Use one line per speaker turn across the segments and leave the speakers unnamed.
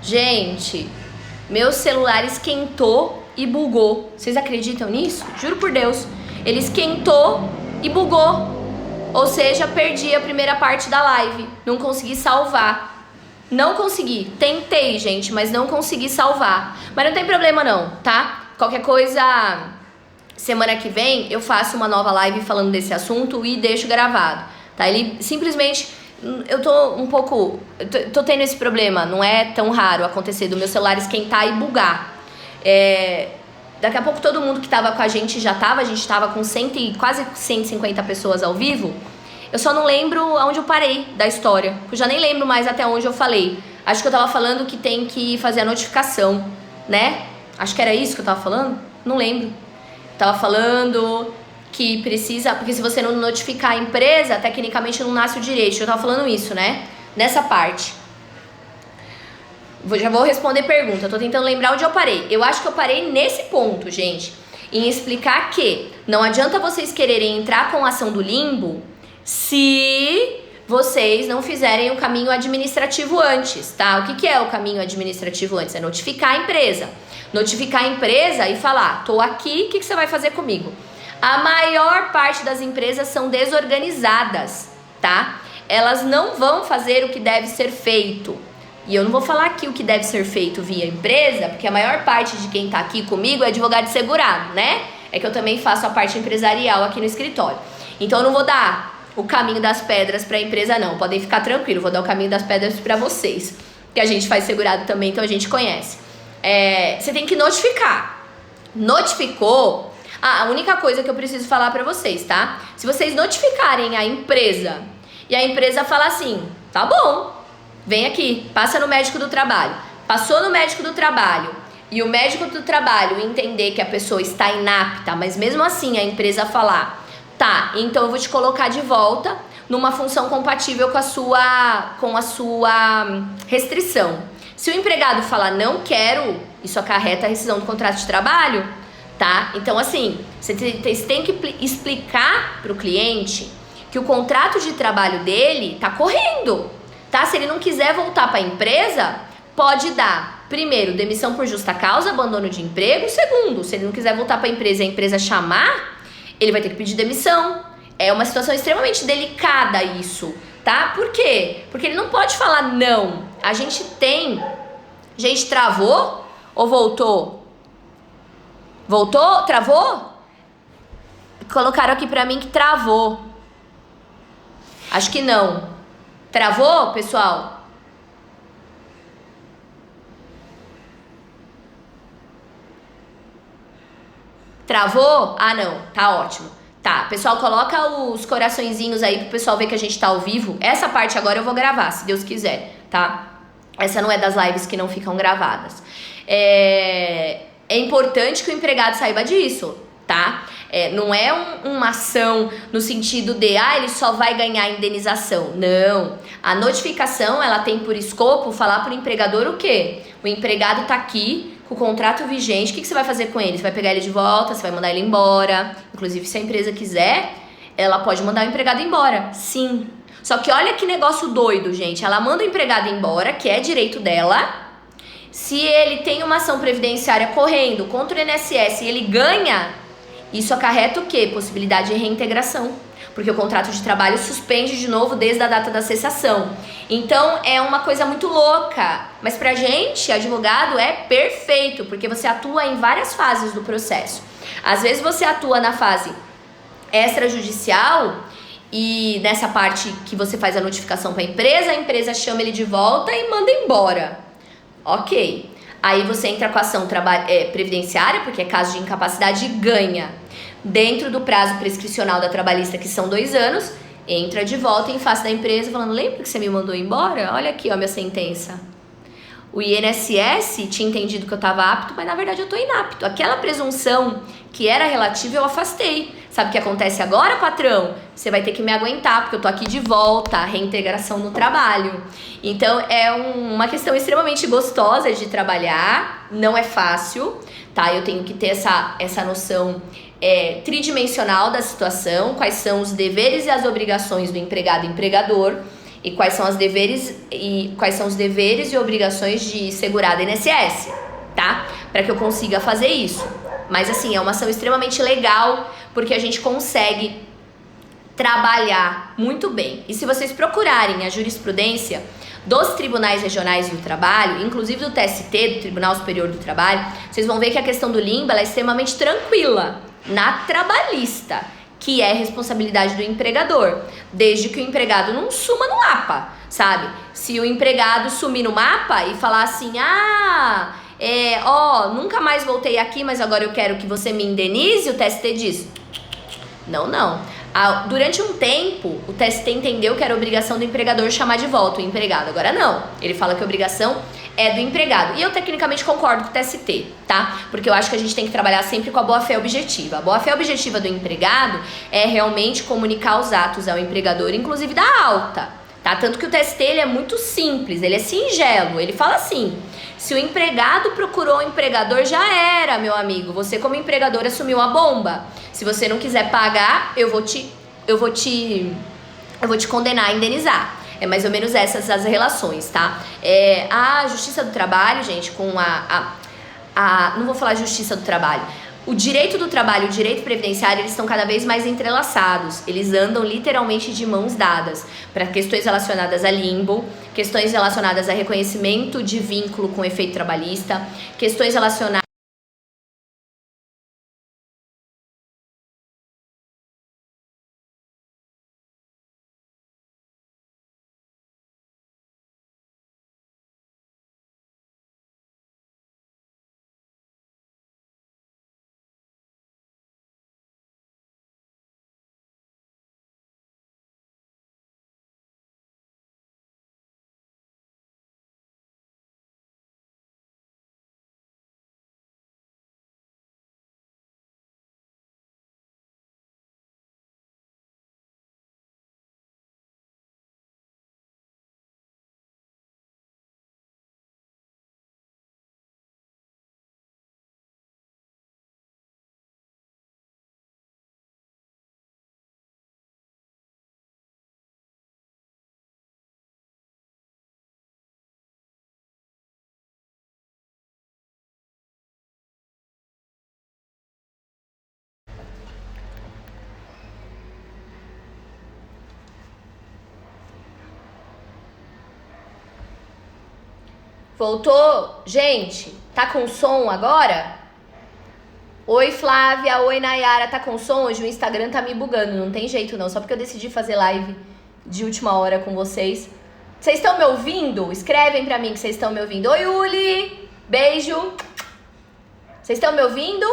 Gente, meu celular esquentou e bugou. Vocês acreditam nisso? Juro por Deus. Ele esquentou e bugou. Ou seja, perdi a primeira parte da live. Não consegui salvar. Não consegui. Tentei, gente, mas não consegui salvar. Mas não tem problema não, tá? Qualquer coisa, semana que vem eu faço uma nova live falando desse assunto e deixo gravado, tá? Ele simplesmente... Eu tô um pouco... Tô tendo esse problema. Não é tão raro acontecer do meu celular esquentar e bugar. Daqui a pouco todo mundo que tava com a gente já tava. A gente tava com quase 150 pessoas ao vivo. Eu só não lembro aonde eu parei da história. Eu já nem lembro mais até onde eu falei. Acho que eu tava falando que tem que fazer a notificação, né? Acho que era isso que eu tava falando. Não lembro. Tava falando... que precisa, porque se você não notificar a empresa, tecnicamente não nasce o direito. Eu tava falando isso, né? Nessa parte. Já vou responder pergunta. Tô tentando lembrar onde eu parei. Eu acho que eu parei nesse ponto, gente. Em explicar que não adianta vocês quererem entrar com a ação do limbo se vocês não fizerem o caminho administrativo antes, tá? O que é o caminho administrativo antes? É notificar a empresa. Notificar a empresa e falar, tô aqui, o que você vai fazer comigo? A maior parte das empresas são desorganizadas, tá? Elas não vão fazer o que deve ser feito. E eu não vou falar aqui o que deve ser feito via empresa, porque a maior parte de quem tá aqui comigo é advogado segurado, né? É que eu também faço a parte empresarial aqui no escritório. Então eu não vou dar o caminho das pedras pra empresa, não. Podem ficar tranquilos, vou dar o caminho das pedras pra vocês. Que a gente faz segurado também, então a gente conhece. Você tem que notificar. Notificou... a única coisa que eu preciso falar pra vocês, tá? Se vocês notificarem a empresa e a empresa falar assim, tá bom, vem aqui, passa no médico do trabalho. Passou no médico do trabalho e o médico do trabalho entender que a pessoa está inapta, mas mesmo assim a empresa falar, tá, então eu vou te colocar de volta numa função compatível com a sua restrição. Se o empregado falar não quero, isso acarreta a rescisão do contrato de trabalho, tá? Então, assim, você tem que explicar para o cliente que o contrato de trabalho dele tá correndo, tá? Se ele não quiser voltar para a empresa, pode dar, primeiro, demissão por justa causa, abandono de emprego. Segundo, se ele não quiser voltar para a empresa e a empresa chamar, ele vai ter que pedir demissão. É uma situação extremamente delicada isso, tá? Por quê? Porque ele não pode falar não. A gente tem... Gente, travou ou voltou? Voltou? Travou? Colocaram aqui pra mim que travou. Acho que não. Travou, pessoal? Travou? Ah, não. Tá ótimo. Tá, pessoal, coloca os coraçõezinhos aí pro pessoal ver que a gente tá ao vivo. Essa parte agora eu vou gravar, se Deus quiser, tá? Essa não é das lives que não ficam gravadas. É importante que o empregado saiba disso, tá? Não é uma ação no sentido de, ele só vai ganhar indenização. Não. A notificação, ela tem por escopo falar pro empregador o quê? O empregado tá aqui com o contrato vigente, o que você vai fazer com ele? Você vai pegar ele de volta, você vai mandar ele embora. Inclusive, se a empresa quiser, ela pode mandar o empregado embora. Sim. Só que olha que negócio doido, gente. Ela manda o empregado embora, que é direito dela. Se ele tem uma ação previdenciária correndo contra o INSS e ele ganha, isso acarreta o quê? Possibilidade de reintegração. Porque o contrato de trabalho suspende de novo desde a data da cessação. Então, é uma coisa muito louca. Mas pra gente, advogado, é perfeito, porque você atua em várias fases do processo. Às vezes você atua na fase extrajudicial e nessa parte que você faz a notificação para a empresa chama ele de volta e manda embora. Ok. Aí você entra com a ação previdenciária, porque é caso de incapacidade, e ganha. Dentro do prazo prescricional da trabalhista, que são 2 anos, entra de volta em face da empresa falando, lembra que você me mandou embora? Olha aqui, ó, minha sentença. O INSS tinha entendido que eu estava apto, mas na verdade eu estou inapto. Aquela presunção que era relativa eu afastei. Sabe o que acontece agora, patrão? Você vai ter que me aguentar, porque eu tô aqui de volta, a reintegração no trabalho. Então é uma questão extremamente gostosa de trabalhar, não é fácil, tá? Eu tenho que ter essa noção tridimensional da situação, quais são os deveres e as obrigações do empregado e empregador. e quais são os deveres e obrigações de segurado INSS, tá? Para que eu consiga fazer isso. Mas assim, é uma ação extremamente legal, porque a gente consegue trabalhar muito bem. E se vocês procurarem a jurisprudência dos tribunais regionais do trabalho, inclusive do TST, do Tribunal Superior do Trabalho, vocês vão ver que a questão do limbo ela é extremamente tranquila na trabalhista, que é responsabilidade do empregador, desde que o empregado não suma no mapa, sabe? Se o empregado sumir no mapa e falar assim, nunca mais voltei aqui, mas agora eu quero que você me indenize, o TST diz, não. Durante um tempo, o TST entendeu que era obrigação do empregador chamar de volta o empregado. Agora não, ele fala que a obrigação é do empregado. E eu tecnicamente concordo com o TST, tá? Porque eu acho que a gente tem que trabalhar sempre com a boa-fé objetiva. A boa-fé objetiva do empregado é realmente comunicar os atos ao empregador, inclusive da alta, tá? Tanto que o TST ele é muito simples, ele é singelo, ele fala assim... Se o empregado procurou o empregador, já era, meu amigo. Você como empregador assumiu a bomba. Se você não quiser pagar, eu vou te condenar a indenizar. É mais ou menos essas as relações, tá? A Justiça do Trabalho, gente, com não vou falar Justiça do Trabalho. O direito do trabalho e o direito previdenciário, eles estão cada vez mais entrelaçados. Eles andam literalmente de mãos dadas para questões relacionadas a limbo, questões relacionadas a reconhecimento de vínculo com efeito trabalhista, questões relacionadas... Voltou? Gente, tá com som agora? Oi, Flávia. Oi, Nayara. Tá com som? Hoje o Instagram tá me bugando. Não tem jeito, não. Só porque eu decidi fazer live de última hora com vocês. Vocês estão me ouvindo? Escrevem pra mim que vocês estão me ouvindo. Oi, Uli. Beijo. Vocês estão me ouvindo?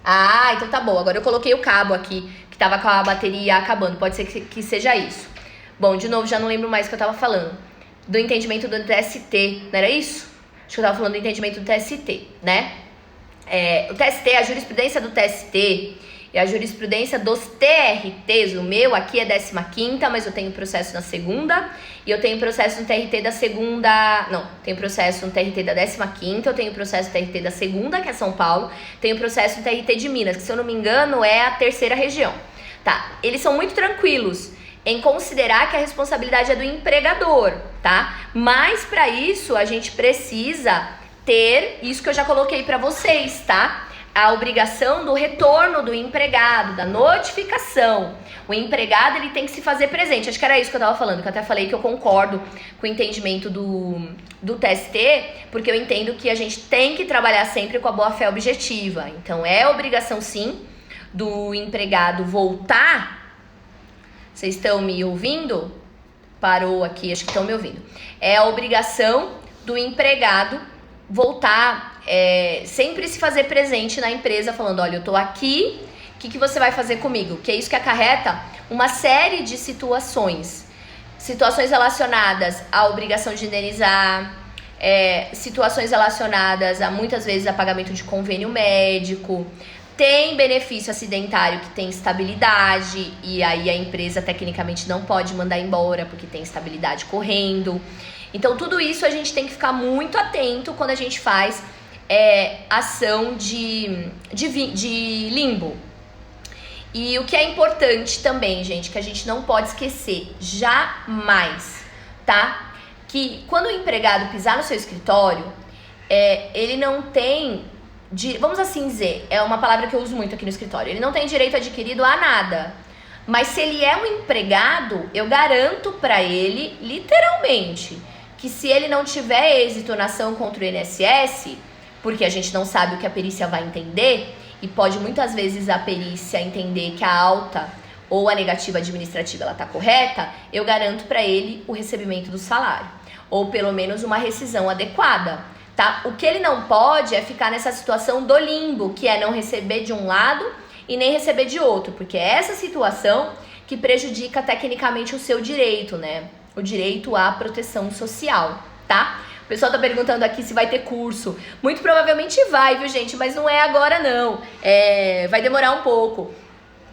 Ah, então tá bom. Agora eu coloquei o cabo aqui, que tava com a bateria acabando. Pode ser que seja isso. Bom, de novo, já não lembro mais o que eu tava falando. Do entendimento do TST, não era isso? Acho que eu tava falando do entendimento do TST, né? O TST, a jurisprudência do TST e a jurisprudência dos TRTs, o meu aqui é 15ª, mas eu tenho processo na segunda, e eu tenho processo no TRT da segunda, não, tenho processo no TRT da 15ª, eu tenho processo no TRT da segunda, que é São Paulo, tenho processo no TRT de Minas, que se eu não me engano é a terceira região, tá? Eles são muito tranquilos em considerar que a responsabilidade é do empregador, tá? Mas para isso a gente precisa ter isso que eu já coloquei para vocês, tá? A obrigação do retorno do empregado, da notificação. O empregado ele tem que se fazer presente. Acho que era isso que eu tava falando, que eu até falei que eu concordo com o entendimento do TST, porque eu entendo que a gente tem que trabalhar sempre com a boa-fé objetiva. Então é obrigação sim do empregado voltar. Vocês estão me ouvindo? Parou aqui, acho que estão me ouvindo. É a obrigação do empregado voltar, sempre se fazer presente na empresa, falando, olha, eu tô aqui, o que você vai fazer comigo? Que é isso que acarreta uma série de situações. Situações relacionadas à obrigação de indenizar, situações relacionadas a, muitas vezes, a pagamento de convênio médico. Tem benefício acidentário que tem estabilidade e aí a empresa tecnicamente não pode mandar embora porque tem estabilidade correndo. Então tudo isso a gente tem que ficar muito atento quando a gente faz ação de limbo. E o que é importante também, gente, que a gente não pode esquecer jamais, tá? Que quando o empregado pisar no seu escritório, ele não tem, vamos assim dizer, é uma palavra que eu uso muito aqui no escritório, ele não tem direito adquirido a nada. Mas se ele é um empregado, eu garanto pra ele, literalmente, que se ele não tiver êxito na ação contra o INSS, porque a gente não sabe o que a perícia vai entender, e pode muitas vezes a perícia entender que a alta ou a negativa administrativa ela tá correta, eu garanto para ele o recebimento do salário, ou pelo menos uma rescisão adequada, tá? O que ele não pode é ficar nessa situação do limbo, que é não receber de um lado e nem receber de outro, porque é essa situação que prejudica tecnicamente o seu direito, né? O direito à proteção social, tá? O pessoal tá perguntando aqui se vai ter curso. Muito provavelmente vai, viu, gente? Mas não é agora, não. Vai demorar um pouco.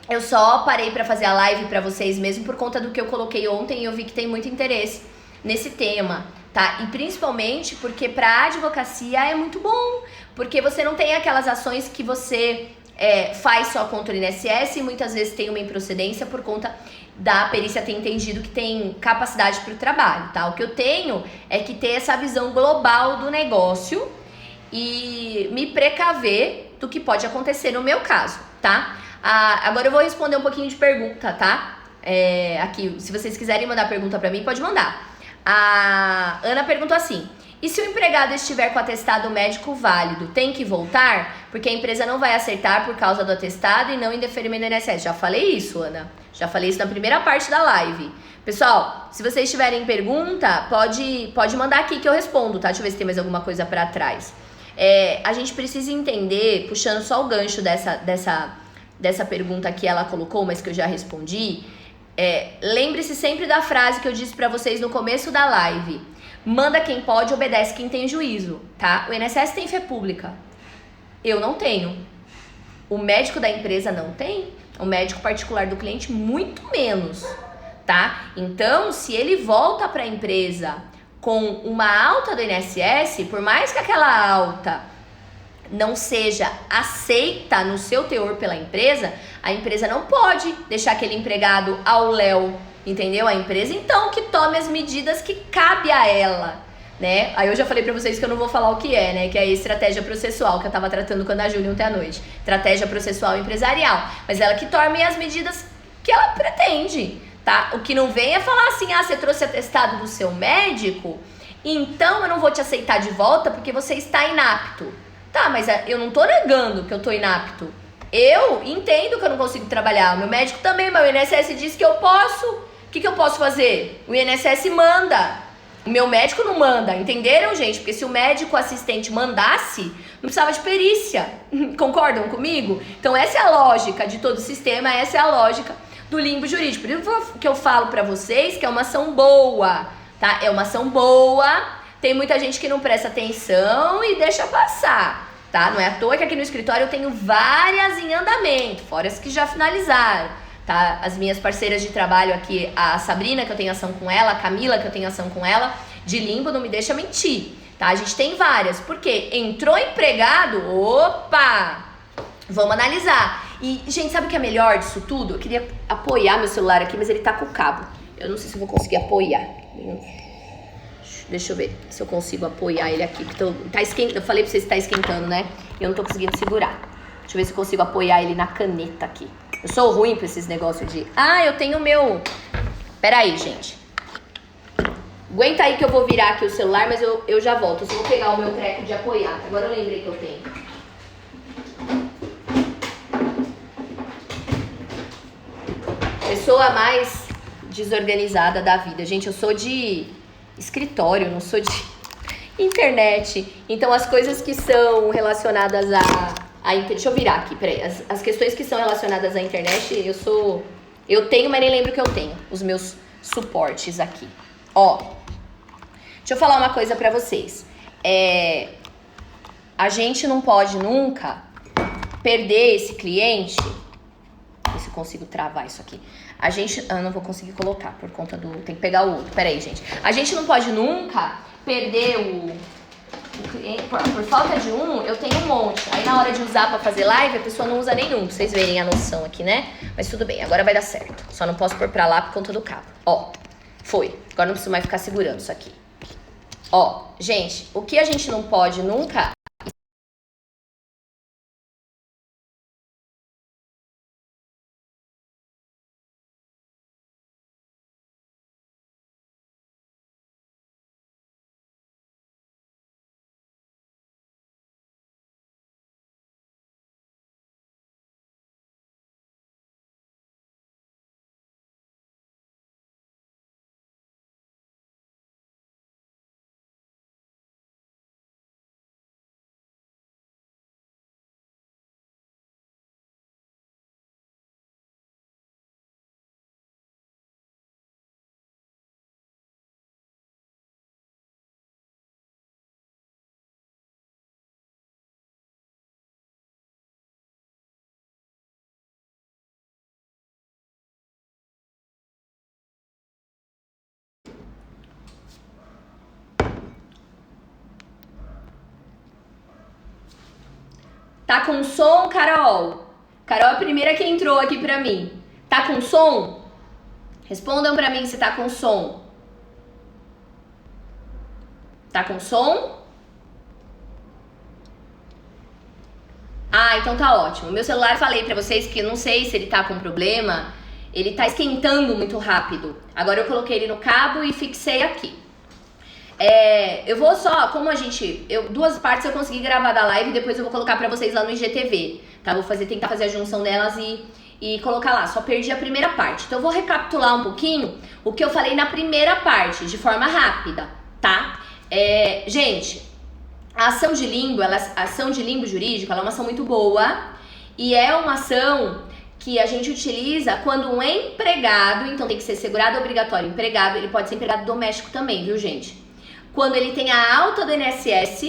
Eu só parei pra fazer a live pra vocês mesmo por conta do que eu coloquei ontem e eu vi que tem muito interesse nesse tema, tá? E principalmente porque pra advocacia é muito bom, porque você não tem aquelas ações que você faz só contra o INSS e muitas vezes tem uma improcedência por conta da perícia ter entendido que tem capacidade para o trabalho, tá? O que eu tenho é que ter essa visão global do negócio e me precaver do que pode acontecer no meu caso, tá? Agora eu vou responder um pouquinho de pergunta, tá? Aqui, se vocês quiserem mandar pergunta para mim, pode mandar. A Ana perguntou assim: e se o empregado estiver com atestado médico válido, tem que voltar? Porque a empresa não vai acertar por causa do atestado e não em deferimento do INSS. Já falei isso, Ana. Já falei isso na primeira parte da live. Pessoal, se vocês tiverem pergunta, pode mandar aqui que eu respondo, tá? Deixa eu ver se tem mais alguma coisa pra trás. A gente precisa entender, puxando só o gancho dessa pergunta que ela colocou, mas que eu já respondi. Lembre-se sempre da frase que eu disse pra vocês no começo da live. Manda quem pode, obedece quem tem juízo, tá? O INSS tem fé pública. Eu não tenho. O médico da empresa não tem. O médico particular do cliente, muito menos, tá? Então, se ele volta para a empresa com uma alta do INSS, por mais que aquela alta não seja aceita no seu teor pela empresa, a empresa não pode deixar aquele empregado ao léu, entendeu? A empresa, então, que tome as medidas que cabe a ela, né? Aí eu já falei pra vocês que eu não vou falar o que é, né? Que é a estratégia processual, que eu tava tratando com a Ana Júlia ontem à noite. Estratégia processual empresarial. Mas ela que tome as medidas que ela pretende, tá? O que não vem é falar assim, você trouxe atestado do seu médico, então eu não vou te aceitar de volta porque você está inapto. Tá, mas eu não tô negando que eu tô inapto. Eu entendo que eu não consigo trabalhar. O meu médico também, mas o INSS diz que eu posso. O que eu posso fazer? O INSS manda. O meu médico não manda, entenderam, gente? Porque se o médico assistente mandasse, não precisava de perícia. Concordam comigo? Então essa é a lógica de todo o sistema, essa é a lógica do limbo jurídico. Por isso que eu falo pra vocês que é uma ação boa, tá? É uma ação boa. Tem muita gente que não presta atenção e deixa passar, tá? Não é à toa que aqui no escritório eu tenho várias em andamento, fora as que já finalizaram, tá? As minhas parceiras de trabalho aqui, a Sabrina, que eu tenho ação com ela, a Camila, que eu tenho ação com ela, de limbo, não me deixa mentir, tá? A gente tem várias, porque entrou empregado, opa, vamos analisar. E, gente, sabe o que é melhor disso tudo? Eu queria apoiar meu celular aqui, mas ele tá com o cabo. Eu não sei se eu vou conseguir apoiar. Deixa eu ver se eu consigo apoiar ele aqui, porque tá esquentando. Eu falei pra vocês que tá esquentando, né? Eu não tô conseguindo segurar. Deixa eu ver se eu consigo apoiar ele na caneta aqui. Eu sou ruim pra esses negócios de... eu tenho o meu... Pera aí, gente. Aguenta aí que eu vou virar aqui o celular, mas eu já volto. Eu só vou pegar o meu treco de apoiar. Agora eu lembrei que eu tenho. Pessoa mais desorganizada da vida. Gente, eu sou de... escritório, não sou de internet. Então as coisas que são relacionadas deixa eu virar aqui, peraí. As questões que são relacionadas à internet, eu tenho, mas nem lembro que eu tenho. Os meus suportes aqui. Deixa eu falar uma coisa pra vocês. A gente não pode nunca perder esse cliente. Ver se eu consigo travar isso aqui. Eu não vou conseguir colocar por conta do... Tem que pegar o outro. Pera aí, gente. A gente não pode nunca perder o cliente. Por falta de um, eu tenho um monte. Aí na hora de usar pra fazer live, a pessoa não usa nenhum. Pra vocês verem a noção aqui, né? Mas tudo bem, agora vai dar certo. Só não posso pôr pra lá por conta do cabo. Foi. Agora não preciso mais ficar segurando isso aqui. Ó, gente, o que a gente não pode nunca... Tá com som, Carol? Carol é a primeira que entrou aqui pra mim. Tá com som? Respondam pra mim se tá com som. Tá com som? Ah, então tá ótimo. Meu celular, falei pra vocês que eu não sei se ele tá com problema. Ele tá esquentando muito rápido. Agora eu coloquei ele no cabo e fixei aqui. Eu vou só, como a gente... duas partes eu consegui gravar da live, depois eu vou colocar pra vocês lá no IGTV, tá? Vou tentar fazer a junção delas e colocar lá. Só perdi a primeira parte. Então eu vou recapitular um pouquinho o que eu falei na primeira parte, de forma rápida, tá? Gente, a ação de limbo jurídico, ela é uma ação muito boa e é uma ação que a gente utiliza quando um empregado, então tem que ser segurado obrigatório empregado, ele pode ser empregado doméstico também, viu, gente? Quando ele tem a alta do INSS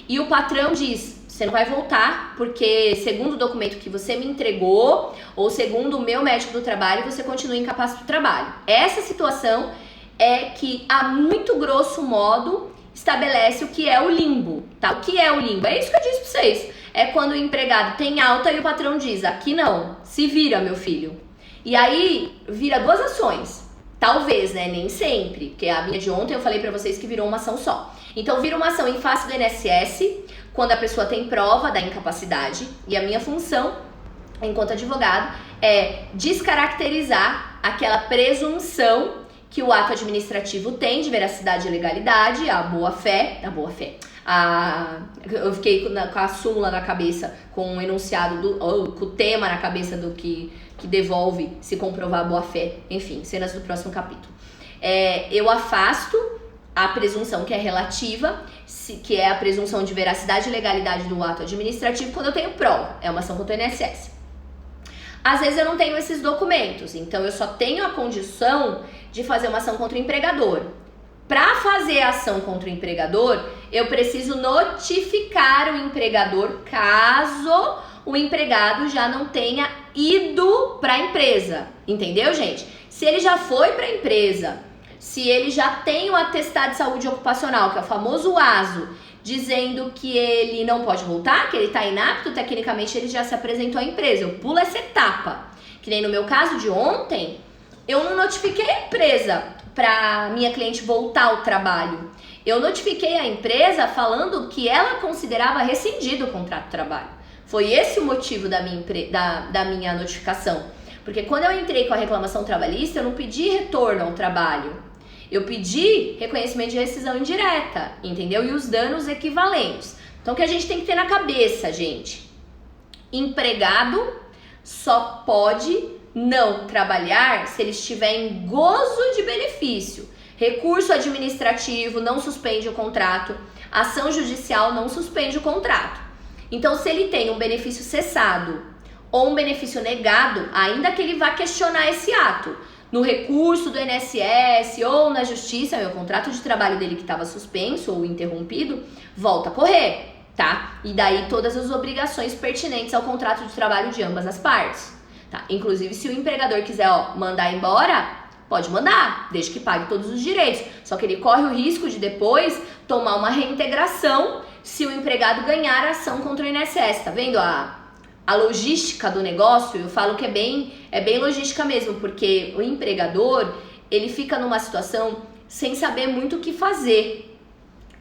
e o patrão diz, você não vai voltar porque segundo o documento que você me entregou ou segundo o meu médico do trabalho, você continua incapaz do trabalho. Essa situação é que, a muito grosso modo, estabelece o que é o limbo, tá? O que é o limbo? É isso que eu disse pra vocês. É quando o empregado tem alta e o patrão diz, aqui não, se vira, meu filho. E aí, vira duas ações. Talvez, né? Nem sempre, porque a minha de ontem eu falei pra vocês que virou uma ação só. Então vira uma ação em face do INSS, quando a pessoa tem prova da incapacidade, e a minha função, enquanto advogado, é descaracterizar aquela presunção que o ato administrativo tem de veracidade e legalidade, a boa-fé, eu fiquei com a súmula na cabeça, com o enunciado, com o tema na cabeça do que devolve se comprovar a boa-fé, enfim, cenas do próximo capítulo. Eu afasto a presunção que é relativa, que é a presunção de veracidade e legalidade do ato administrativo quando eu tenho prova, é uma ação contra o INSS. Às vezes eu não tenho esses documentos, então eu só tenho a condição de fazer uma ação contra o empregador. Para fazer a ação contra o empregador, eu preciso notificar o empregador caso o empregado já não tenha ido para a empresa, entendeu, gente? Se ele já foi para a empresa, se ele já tem o atestado de saúde ocupacional, que é o famoso ASO, dizendo que ele não pode voltar, que ele está inapto, tecnicamente ele já se apresentou à empresa. Eu pulo essa etapa. Que nem no meu caso de ontem, eu não notifiquei a empresa para minha cliente voltar ao trabalho. Eu notifiquei a empresa falando que ela considerava rescindido o contrato de trabalho. Foi esse o motivo da minha notificação. Porque quando eu entrei com a reclamação trabalhista, eu não pedi retorno ao trabalho. Eu pedi reconhecimento de rescisão indireta, entendeu? E os danos equivalentes. Então, o que a gente tem que ter na cabeça, gente? Empregado só pode não trabalhar se ele estiver em gozo de benefício. Recurso administrativo não suspende o contrato. Ação judicial não suspende o contrato. Então, se ele tem um benefício cessado ou um benefício negado, ainda que ele vá questionar esse ato, no recurso do INSS ou na justiça, o contrato de trabalho dele que estava suspenso ou interrompido, volta a correr, tá? E daí todas as obrigações pertinentes ao contrato de trabalho de ambas as partes, tá? Inclusive, se o empregador quiser, mandar embora, pode mandar, desde que pague todos os direitos. Só que ele corre o risco de depois tomar uma reintegração se o empregado ganhar a ação contra o INSS, tá vendo a logística do negócio? Eu falo que é bem logística mesmo, porque o empregador, ele fica numa situação sem saber muito o que fazer.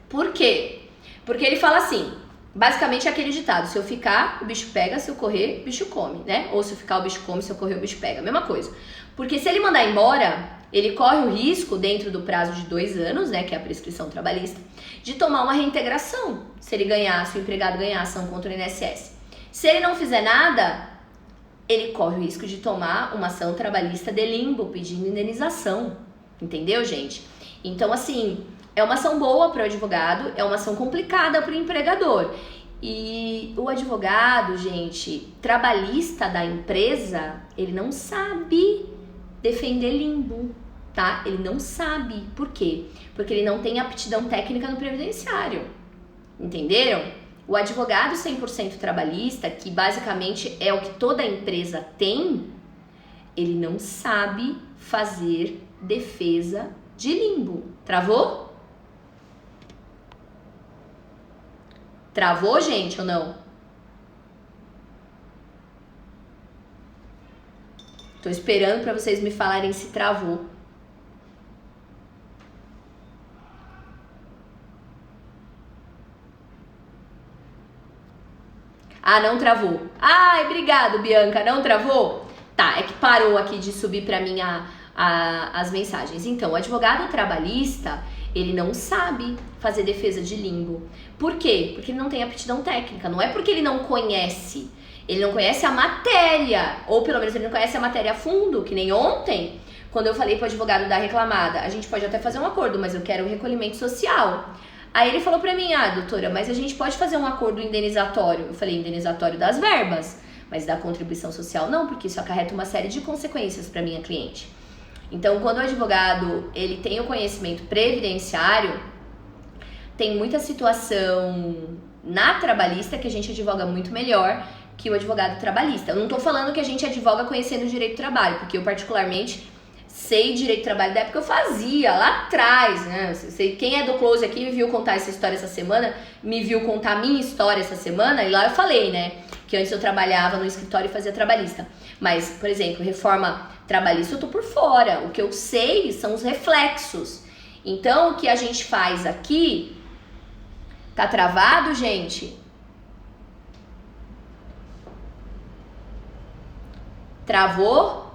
Por quê? Porque ele fala assim, basicamente é aquele ditado, se eu ficar, o bicho pega, se eu correr, o bicho come, né? Ou se eu ficar, o bicho come, se eu correr, o bicho pega, mesma coisa. Porque se ele mandar embora, ele corre o risco, dentro do prazo de 2 anos, né, que é a prescrição trabalhista, de tomar uma reintegração, se ele ganhar, se o empregado ganhar ação contra o INSS. Se ele não fizer nada, ele corre o risco de tomar uma ação trabalhista de limbo, pedindo indenização. Entendeu, gente? Então, assim, é uma ação boa para o advogado, é uma ação complicada para o empregador. E o advogado, gente, trabalhista da empresa, ele não sabe defender limbo, tá? Ele não sabe. Por quê? Porque ele não tem aptidão técnica no previdenciário. Entenderam? O advogado 100% trabalhista, que basicamente é o que toda empresa tem, ele não sabe fazer defesa de limbo. Travou? Travou, gente, ou não? Tô esperando para vocês me falarem se travou. Ah, não travou. Ai, obrigado, Bianca. Não travou? Tá, é que parou aqui de subir pra mim as mensagens. Então, o advogado trabalhista, ele não sabe fazer defesa de limbo. Por quê? Porque ele não tem aptidão técnica. Não é porque ele não conhece. Ele não conhece a matéria. Ou pelo menos ele não conhece a matéria a fundo, que nem ontem, quando eu falei pro advogado da reclamada, a gente pode até fazer um acordo, mas eu quero o recolhimento social. Aí ele falou pra mim, doutora, mas a gente pode fazer um acordo indenizatório. Eu falei, indenizatório das verbas, mas da contribuição social não, porque isso acarreta uma série de consequências pra minha cliente. Então, quando o advogado, ele tem o conhecimento previdenciário, tem muita situação na trabalhista que a gente advoga muito melhor que o advogado trabalhista. Eu não tô falando que a gente advoga conhecendo o direito do trabalho, porque eu particularmente sei direito do trabalho da época que eu fazia, lá atrás, né? Quem é do Close aqui me viu contar essa história essa semana, me viu contar a minha história essa semana, e lá eu falei, né? Que antes eu trabalhava no escritório e fazia trabalhista. Mas, por exemplo, reforma trabalhista eu tô por fora. O que eu sei são os reflexos. Então, o que a gente faz aqui... Tá travado, gente? Travou?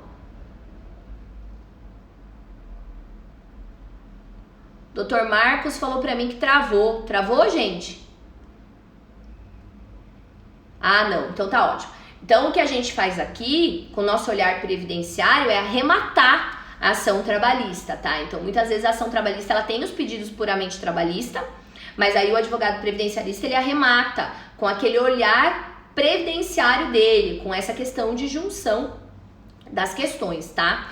Dr. Marcos falou pra mim que travou. Travou, gente? Ah, não. Então tá ótimo. Então, o que a gente faz aqui, com o nosso olhar previdenciário, é arrematar a ação trabalhista, tá? Então, muitas vezes a ação trabalhista, ela tem os pedidos puramente trabalhista, mas aí o advogado previdenciarista, ele arremata com aquele olhar previdenciário dele, com essa questão de junção das questões, tá?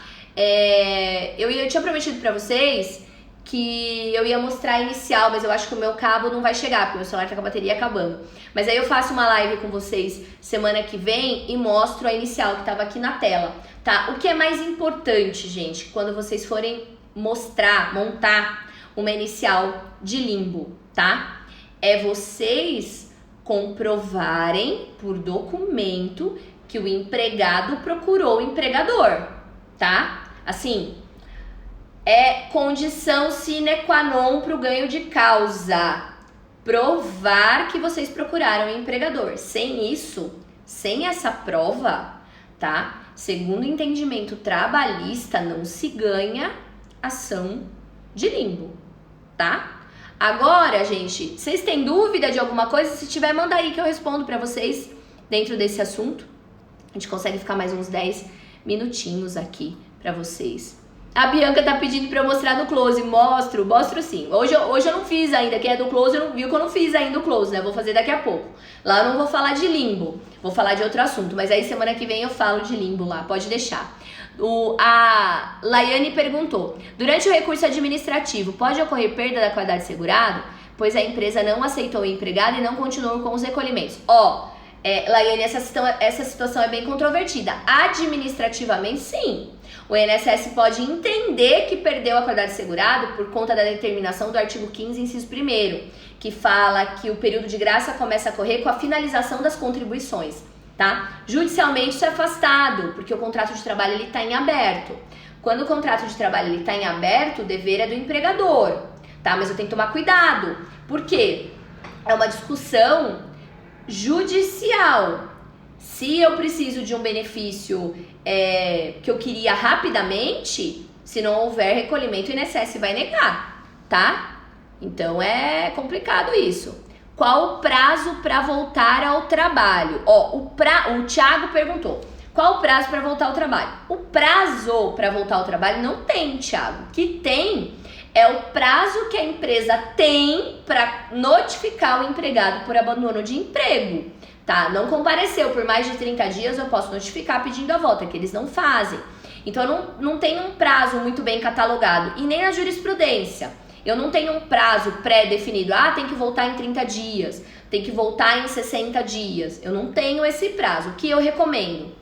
Eu tinha prometido pra vocês que eu ia mostrar a inicial, mas eu acho que o meu cabo não vai chegar, porque o meu celular tá com a bateria acabando. Mas aí eu faço uma live com vocês semana que vem e mostro a inicial que tava aqui na tela, tá? O que é mais importante, gente, quando vocês forem montar uma inicial de limbo, tá? É vocês comprovarem por documento que o empregado procurou o empregador, tá? Assim, é condição sine qua non para o ganho de causa. Provar que vocês procuraram o empregador. Sem isso, sem essa prova, tá? Segundo o entendimento trabalhista, não se ganha ação de limbo, tá? Agora, gente, vocês têm dúvida de alguma coisa? Se tiver, manda aí que eu respondo para vocês dentro desse assunto. A gente consegue ficar mais uns 10 minutinhos aqui para vocês. A Bianca tá pedindo pra eu mostrar no Close. Mostro sim. Hoje eu não fiz ainda. Quem é do Close viu que eu não fiz ainda o Close, né? Vou fazer daqui a pouco. Lá eu não vou falar de limbo. Vou falar de outro assunto. Mas aí semana que vem eu falo de limbo lá. Pode deixar. A Laiane perguntou. Durante o recurso administrativo, pode ocorrer perda da qualidade de segurado? Pois a empresa não aceitou o empregado e não continuou com os recolhimentos. Laiane, essa situação é bem controvertida. Administrativamente, sim. O INSS pode entender que perdeu a qualidade de segurado por conta da determinação do artigo 15, inciso 1º, que fala que o período de graça começa a correr com a finalização das contribuições, tá? Judicialmente isso é afastado, porque o contrato de trabalho ele está em aberto. Quando o contrato de trabalho está em aberto, o dever é do empregador, tá? Mas eu tenho que tomar cuidado. Por quê? É uma discussão judicial. Se eu preciso de um benefício que eu queria rapidamente, se não houver recolhimento, o INSS vai negar, tá? Então é complicado isso. Qual o prazo para voltar ao trabalho? Ó, o Thiago perguntou. Qual o prazo para voltar ao trabalho? O prazo para voltar ao trabalho não tem, Thiago. O que tem é o prazo que a empresa tem para notificar o empregado por abandono de emprego, tá? Não compareceu por mais de 30 dias, eu posso notificar pedindo a volta, que eles não fazem. Então não tem um prazo muito bem catalogado, e nem a jurisprudência. Eu não tenho um prazo pré-definido, tem que voltar em 30 dias, tem que voltar em 60 dias. Eu não tenho esse prazo. O que eu recomendo?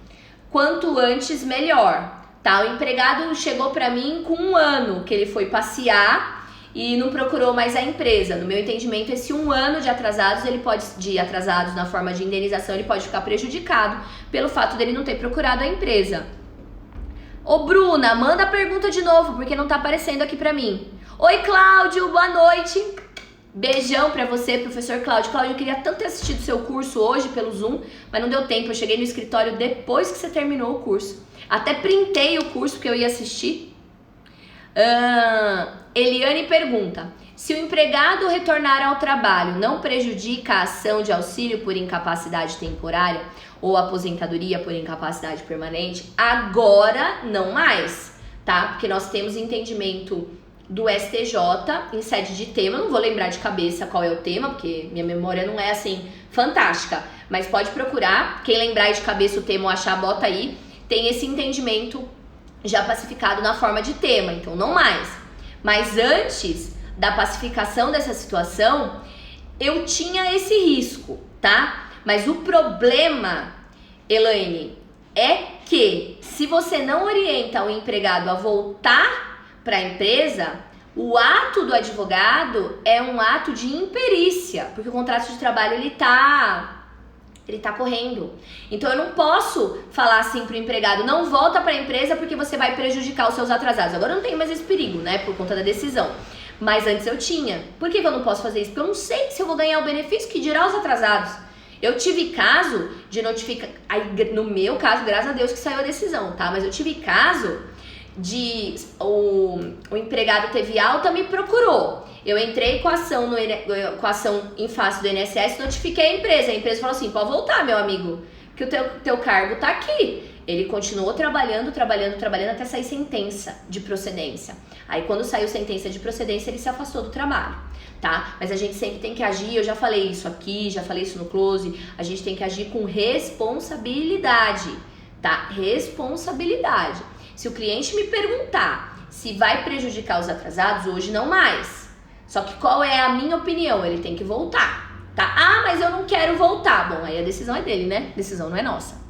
Quanto antes, melhor, tá? O empregado chegou pra mim com 1 ano que ele foi passear e não procurou mais a empresa. No meu entendimento, esse 1 ano de atrasados, na forma de indenização, ele pode ficar prejudicado pelo fato dele não ter procurado a empresa. Ô Bruna, manda a pergunta de novo, porque não tá aparecendo aqui pra mim. Oi Cláudio, boa noite. Beijão pra você, professor Cláudio. Cláudio, eu queria tanto ter assistido seu curso hoje pelo Zoom, mas não deu tempo. Eu cheguei no escritório depois que você terminou o curso. Até printei o curso que eu ia assistir. Eliane pergunta: se o empregado retornar ao trabalho, não prejudica a ação de auxílio por incapacidade temporária ou aposentadoria por incapacidade permanente? Agora não mais, tá? Porque nós temos entendimento do STJ em sede de tema. Eu não vou lembrar de cabeça qual é o tema, porque minha memória não é assim fantástica, mas pode procurar. Quem lembrar de cabeça o tema ou achar, bota aí. Tem esse entendimento já pacificado na forma de tema, então não mais. Mas antes da pacificação dessa situação, eu tinha esse risco, tá? Mas o problema, Elaine, é que se você não orienta o empregado a voltar para a empresa, o ato do advogado é um ato de imperícia, porque o contrato de trabalho ele tá correndo. Então eu não posso falar assim pro empregado: não volta para a empresa porque você vai prejudicar os seus atrasados. Agora eu não tenho mais esse perigo, né, por conta da decisão. Mas antes eu tinha. Por que eu não posso fazer isso? Porque eu não sei se eu vou ganhar o benefício, que dirá os atrasados. Eu tive caso de notificar, no meu caso, graças a Deus que saiu a decisão, tá? Mas eu tive caso de o empregado teve alta, me procurou. Eu entrei com a ação em face do INSS, notifiquei a empresa falou assim: pode voltar, meu amigo, que o teu cargo tá aqui. Ele continuou trabalhando até sair sentença de procedência. Aí quando saiu sentença de procedência, ele se afastou do trabalho, tá? Mas a gente sempre tem que agir, eu já falei isso aqui, já falei isso no close, a gente tem que agir com responsabilidade, tá? Responsabilidade. Se o cliente me perguntar se vai prejudicar os atrasados, hoje não mais. Só que qual é a minha opinião? Ele tem que voltar, tá? Mas eu não quero voltar. Bom, aí a decisão é dele, né? A decisão não é nossa.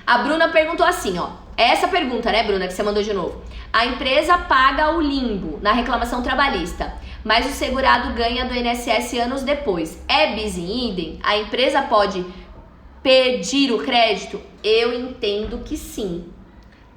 A Bruna perguntou assim, ó. Essa pergunta, né, Bruna, que você mandou de novo. A empresa paga o limbo na reclamação trabalhista, mas o segurado ganha do INSS anos depois. É bis in idem? A empresa pode pedir o crédito? Eu entendo que sim,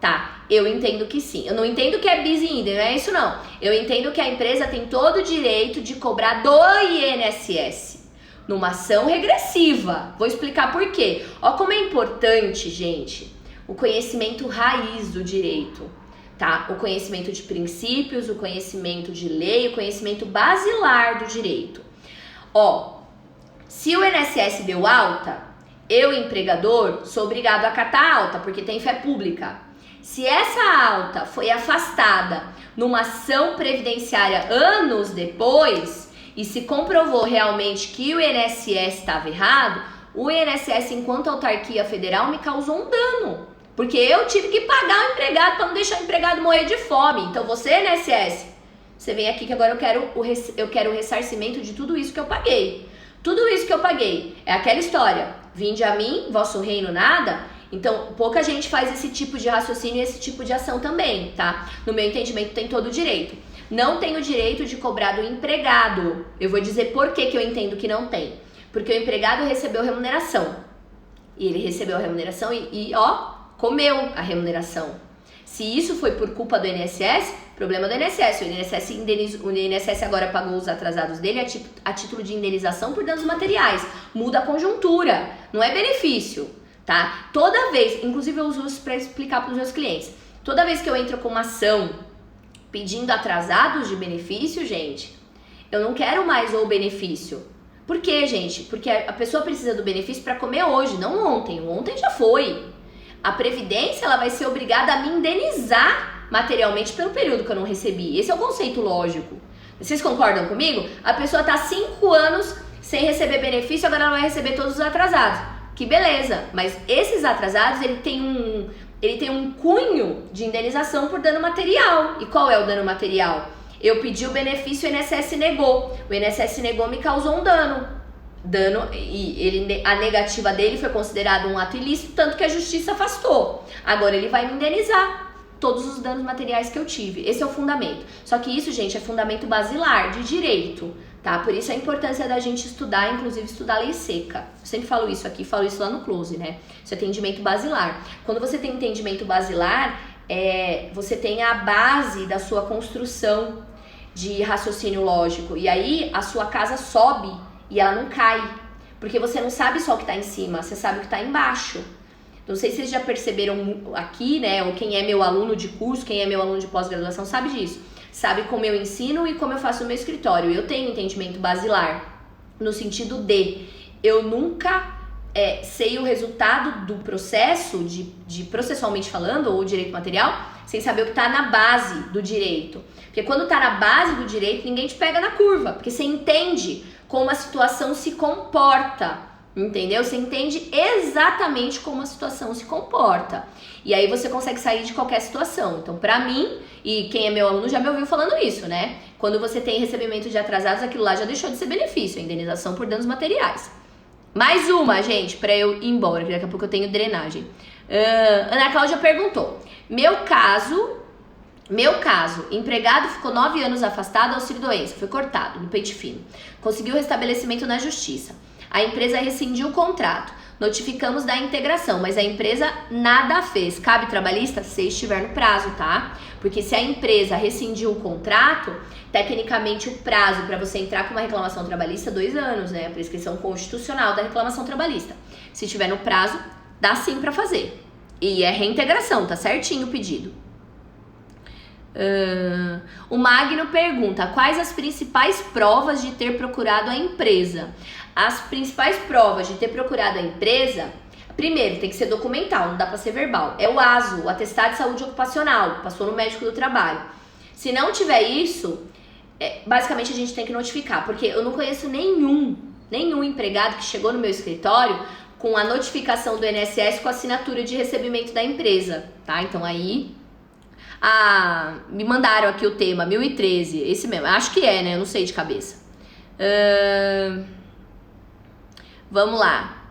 tá? Eu entendo que sim. Eu não entendo que é bis in idem, não é isso não. Eu entendo que a empresa tem todo o direito de cobrar do INSS numa ação regressiva. Vou explicar por quê. Ó como é importante, gente, o conhecimento raiz do direito, tá? O conhecimento de princípios, o conhecimento de lei, o conhecimento basilar do direito. Ó, se o INSS deu alta, eu, empregador, sou obrigado a acatar a alta, porque tem fé pública. Se essa alta foi afastada numa ação previdenciária anos depois, e se comprovou realmente que o INSS estava errado, o INSS, enquanto autarquia federal, me causou um dano. Porque eu tive que pagar o empregado para não deixar o empregado morrer de fome. Então você, INSS, você vem aqui que agora eu quero o ressarcimento de tudo isso que eu paguei. Tudo isso que eu paguei. É aquela história: vinde a mim, vosso reino nada. Então, pouca gente faz esse tipo de raciocínio e esse tipo de ação também, tá? No meu entendimento, tem todo o direito. Não tem o direito de cobrar do empregado. Eu vou dizer por que eu entendo que não tem. Porque o empregado recebeu remuneração. E ele recebeu a remuneração e comeu a remuneração. Se isso foi por culpa do INSS, problema do INSS. O INSS agora pagou os atrasados dele a título de indenização por danos materiais. Muda a conjuntura, não é benefício, tá? Toda vez, inclusive eu uso isso para explicar para os meus clientes. Toda vez que eu entro com uma ação pedindo atrasados de benefício, gente, eu não quero mais o benefício. Por quê, gente? Porque a pessoa precisa do benefício para comer hoje, não ontem. Ontem já foi. A Previdência, ela vai ser obrigada a me indenizar materialmente pelo período que eu não recebi. Esse é o conceito lógico. Vocês concordam comigo? A pessoa tá 5 anos sem receber benefício, agora ela vai receber todos os atrasados. Que beleza, mas esses atrasados, ele tem um cunho de indenização por dano material. E qual é o dano material? Eu pedi o benefício e o INSS negou. O INSS negou, me causou um dano. A negativa dele foi considerada um ato ilícito, tanto que a justiça afastou. Agora ele vai me indenizar todos os danos materiais que eu tive. Esse é o fundamento. Só que isso, gente, é fundamento basilar de direito, tá? Por isso a importância da gente estudar, inclusive estudar lei seca. Eu sempre falo isso aqui, falo isso lá no close, né? Isso é entendimento basilar. Quando você tem entendimento basilar, você tem a base da sua construção de raciocínio lógico. E aí a sua casa sobe e ela não cai, porque você não sabe só o que tá em cima, você sabe o que tá embaixo. Não sei se vocês já perceberam aqui, né, ou quem é meu aluno de curso, quem é meu aluno de pós-graduação sabe disso. Sabe como eu ensino e como eu faço no meu escritório. Eu tenho entendimento basilar, no sentido de eu nunca sei o resultado do processo, de processualmente falando, ou direito material, sem saber o que tá na base do direito. Porque quando tá na base do direito, ninguém te pega na curva, porque você entende como a situação se comporta, entendeu? Você entende exatamente como a situação se comporta. E aí você consegue sair de qualquer situação. Então, pra mim, e quem é meu aluno já me ouviu falando isso, né? Quando você tem recebimento de atrasados, aquilo lá já deixou de ser benefício, a indenização por danos materiais. Mais uma, gente, pra eu ir embora, que daqui a pouco eu tenho drenagem. Ana Cláudia perguntou, meu caso, empregado ficou 9 anos afastado, auxílio-doença, foi cortado no pente fino. Conseguiu restabelecimento na justiça. A empresa rescindiu o contrato. Notificamos da integração, mas a empresa nada fez. Cabe trabalhista? Se estiver no prazo, tá? Porque se a empresa rescindiu o contrato, tecnicamente o prazo para você entrar com uma reclamação trabalhista é 2 anos, né? A prescrição constitucional da reclamação trabalhista. Se estiver no prazo, dá sim para fazer. E é reintegração, tá certinho o pedido. O Magno pergunta, quais as principais provas de ter procurado a empresa? As principais provas de ter procurado a empresa, primeiro, tem que ser documental, não dá pra ser verbal. É o ASO, o Atestado de Saúde Ocupacional, passou no médico do trabalho. Se não tiver isso, basicamente a gente tem que notificar, porque eu não conheço nenhum empregado que chegou no meu escritório com a notificação do INSS com a assinatura de recebimento da empresa, tá? Então aí... me mandaram aqui o tema, 1013, esse mesmo, acho que é, né? Eu não sei de cabeça. Vamos lá.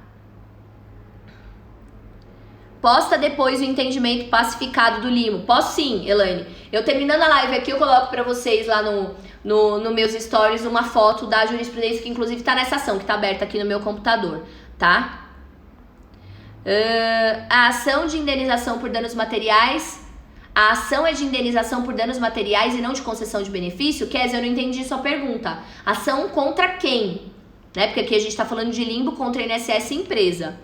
Posta depois o entendimento pacificado do limo. Posso sim, Elaine. Eu terminando a live aqui, eu coloco pra vocês lá no meus stories uma foto da jurisprudência que inclusive tá nessa ação, que tá aberta aqui no meu computador, tá? A ação de indenização por danos materiais... A ação é de indenização por danos materiais e não de concessão de benefício? Kézia, eu não entendi sua pergunta. Ação contra quem? Né? Porque aqui a gente está falando de limbo contra INSS e empresa.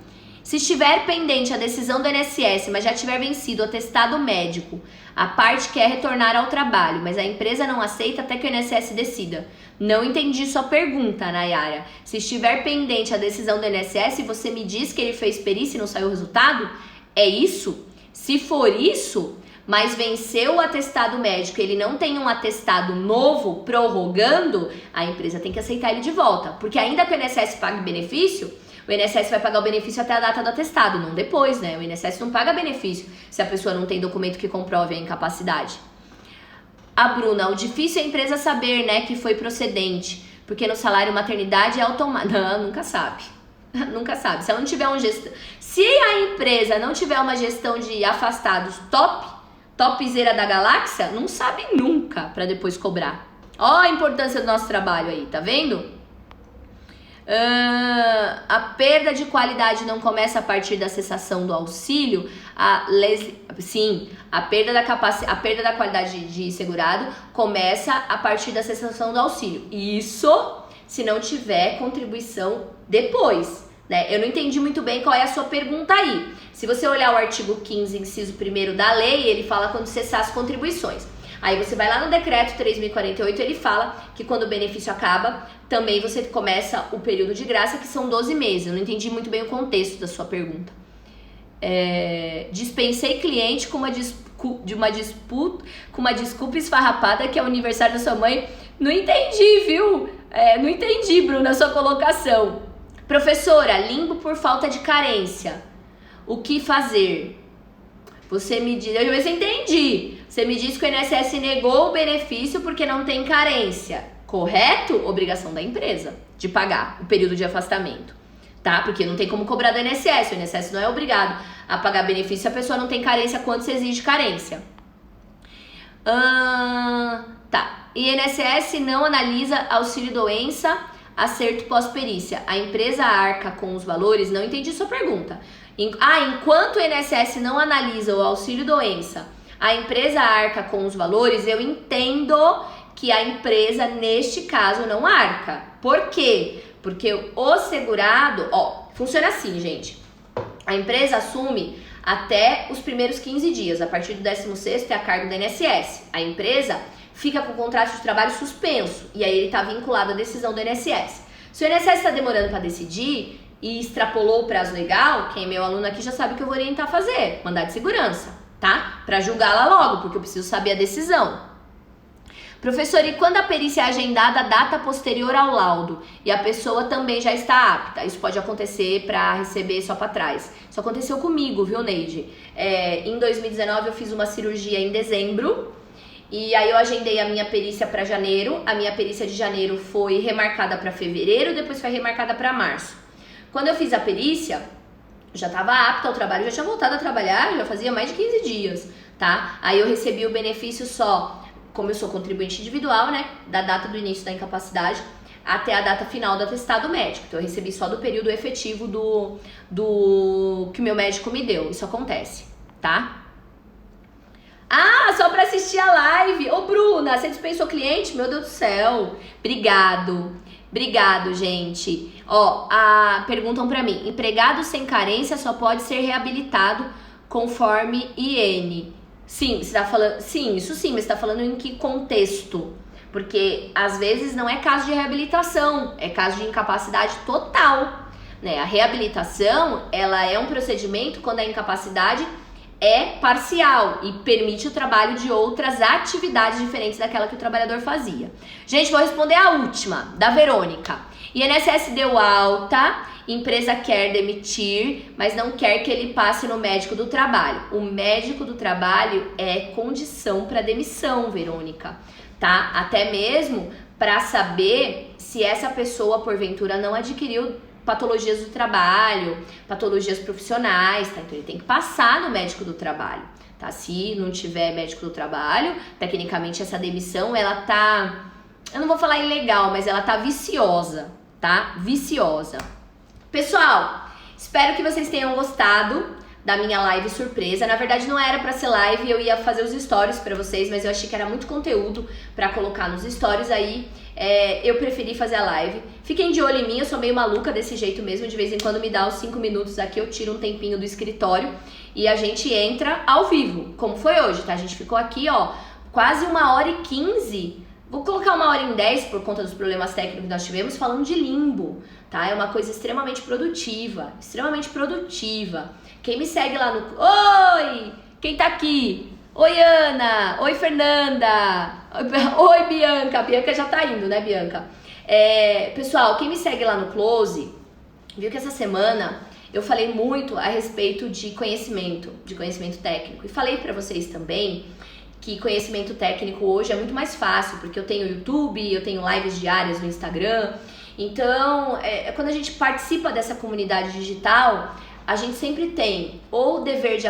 Se estiver pendente a decisão do INSS, mas já tiver vencido o atestado médico, a parte quer retornar ao trabalho, mas a empresa não aceita até que o INSS decida. Não entendi sua pergunta, Nayara. Se estiver pendente a decisão do INSS e você me diz que ele fez perícia e não saiu o resultado, é isso? Se for isso... mas venceu o atestado médico, ele não tem um atestado novo prorrogando, a empresa tem que aceitar ele de volta. Porque ainda que o INSS pague benefício, o INSS vai pagar o benefício até a data do atestado, não depois, né? O INSS não paga benefício se a pessoa não tem documento que comprove a incapacidade. A Bruna, o difícil é a empresa saber, né, que foi procedente, porque no salário maternidade é automático. Não, nunca sabe. Nunca sabe. Se ela não tiver uma gestão... Se a empresa não tiver uma gestão de afastados topzera da galáxia, não sabe nunca pra depois cobrar. Ó a importância do nosso trabalho aí, tá vendo? A perda de qualidade não começa a partir da cessação do auxílio? Sim, a perda da qualidade de segurado começa a partir da cessação do auxílio. Isso se não tiver contribuição depois, né? Eu não entendi muito bem qual é a sua pergunta aí. Se você olhar o artigo 15, inciso 1º da lei, ele fala quando cessar as contribuições. Aí você vai lá no decreto 3.048, ele fala que quando o benefício acaba, também você começa o período de graça, que são 12 meses. Eu não entendi muito bem o contexto da sua pergunta. Dispensei cliente com uma desculpa esfarrapada que é o aniversário da sua mãe. Não entendi, viu? Não entendi, Bruna, a sua colocação. Professora, limbo por falta de carência. O que fazer? Você me diz, eu entendi. Você me disse que o INSS negou o benefício porque não tem carência. Correto? Obrigação da empresa de pagar o período de afastamento, tá? Porque não tem como cobrar do INSS. O INSS não é obrigado a pagar benefício se a pessoa não tem carência quando se exige carência. Tá. INSS não analisa auxílio-doença, acerto pós-perícia. A empresa arca com os valores? Não entendi sua pergunta. Enquanto o INSS não analisa o auxílio-doença, a empresa arca com os valores, eu entendo que a empresa, neste caso, não arca. Por quê? Porque o segurado, funciona assim, gente. A empresa assume até os primeiros 15 dias, a partir do 16º é a cargo do INSS. A empresa fica com o contrato de trabalho suspenso, e aí ele está vinculado à decisão do INSS. Se o INSS está demorando para decidir e extrapolou o prazo legal, quem é meu aluno aqui já sabe o que eu vou orientar a fazer, mandar de segurança, tá? Para julgá-la logo, porque eu preciso saber a decisão. Professor, e quando a perícia é agendada a data posterior ao laudo e a pessoa também já está apta? Isso pode acontecer para receber só para trás. Isso aconteceu comigo, viu, Neide? Em 2019 eu fiz uma cirurgia em dezembro e aí eu agendei a minha perícia para janeiro. A minha perícia de janeiro foi remarcada para fevereiro, depois foi remarcada para março. Quando eu fiz a perícia, já estava apta ao trabalho, já tinha voltado a trabalhar, já fazia mais de 15 dias, tá? Aí eu recebi o benefício só, como eu sou contribuinte individual, né, da data do início da incapacidade até a data final do atestado médico. Então eu recebi só do período efetivo do que o meu médico me deu. Isso acontece, tá? Só pra assistir a live. Ô, Bruna, você dispensou cliente? Meu Deus do céu. Obrigado, gente. Perguntam pra mim. Empregado sem carência só pode ser reabilitado conforme IN. Sim, você tá falando... Sim, isso sim, mas você tá falando em que contexto? Porque, às vezes, não é caso de reabilitação, é caso de incapacidade total, né? A reabilitação, ela é um procedimento quando a incapacidade é parcial e permite o trabalho de outras atividades diferentes daquela que o trabalhador fazia. Gente, vou responder a última, da Verônica. INSS deu alta, empresa quer demitir, mas não quer que ele passe no médico do trabalho. O médico do trabalho é condição para demissão, Verônica, tá? Até mesmo para saber se essa pessoa, porventura, não adquiriu patologias do trabalho, patologias profissionais, tá? Então ele tem que passar no médico do trabalho, tá? Se não tiver médico do trabalho, tecnicamente essa demissão, ela tá, eu não vou falar ilegal, mas ela tá viciosa, tá? Viciosa. Pessoal, espero que vocês tenham gostado da minha live surpresa. Na verdade não era pra ser live, eu ia fazer os stories pra vocês, mas eu achei que era muito conteúdo pra colocar nos stories, aí eu preferi fazer a live. Fiquem de olho em mim, eu sou meio maluca desse jeito mesmo, de vez em quando me dá os 5 minutos aqui, eu tiro um tempinho do escritório e a gente entra ao vivo, como foi hoje, tá? A gente ficou aqui, quase 1h15, vou colocar 1h10 por conta dos problemas técnicos que nós tivemos, falando de limbo, tá? É uma coisa extremamente produtiva, Quem me segue lá no... Oi! Quem tá aqui? Oi, Ana! Oi, Fernanda! Oi, Bianca! A Bianca já tá indo, né, Bianca? Pessoal, quem me segue lá no Close, viu que essa semana eu falei muito a respeito de conhecimento técnico. E falei pra vocês também que conhecimento técnico hoje é muito mais fácil, porque eu tenho YouTube, eu tenho lives diárias no Instagram. Então, quando a gente participa dessa comunidade digital, a gente sempre tem ou o dever de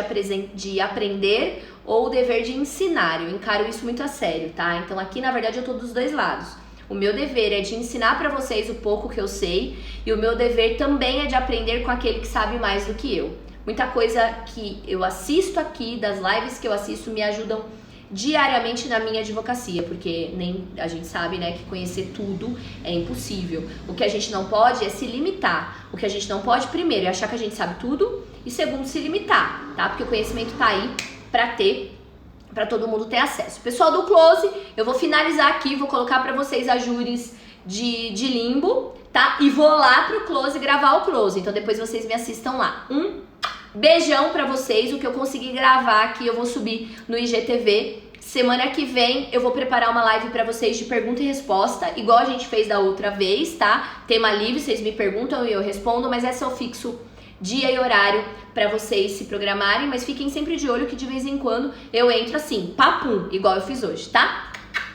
aprender ou o dever de ensinar. Eu encaro isso muito a sério, tá? Então aqui, na verdade, eu tô dos dois lados. O meu dever é de ensinar pra vocês o pouco que eu sei e o meu dever também é de aprender com aquele que sabe mais do que eu. Muita coisa que eu assisto aqui, das lives que eu assisto, me ajudam diariamente na minha advocacia, porque nem a gente sabe, né, que conhecer tudo é impossível. O que a gente não pode é se limitar. O que a gente não pode, primeiro, é achar que a gente sabe tudo e segundo, se limitar, tá? Porque o conhecimento tá aí pra todo mundo ter acesso. Pessoal do Close, eu vou finalizar aqui, vou colocar pra vocês as júris de limbo, tá? E vou lá pro Close gravar o Close, então depois vocês me assistam lá. Beijão pra vocês, o que eu consegui gravar aqui eu vou subir no IGTV. Semana que vem eu vou preparar uma live pra vocês de pergunta e resposta, igual a gente fez da outra vez, tá? Tema livre, vocês me perguntam e eu respondo, mas essa eu fixo dia e horário pra vocês se programarem, mas fiquem sempre de olho que de vez em quando eu entro assim, papum, igual eu fiz hoje, tá?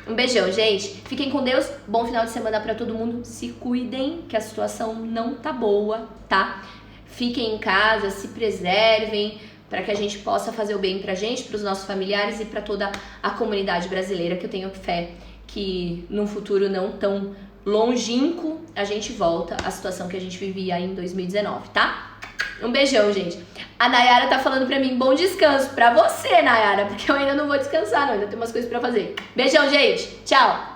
Um beijão, gente. Fiquem com Deus, bom final de semana pra todo mundo, se cuidem que a situação não tá boa, tá? Fiquem em casa, se preservem, para que a gente possa fazer o bem pra gente, pros nossos familiares e pra toda a comunidade brasileira, que eu tenho fé que num futuro não tão longínquo a gente volta à situação que a gente vivia aí em 2019, tá? Um beijão, gente. A Nayara tá falando pra mim, bom descanso pra você, Nayara, porque eu ainda não vou descansar, não, ainda tem umas coisas pra fazer. Beijão, gente. Tchau.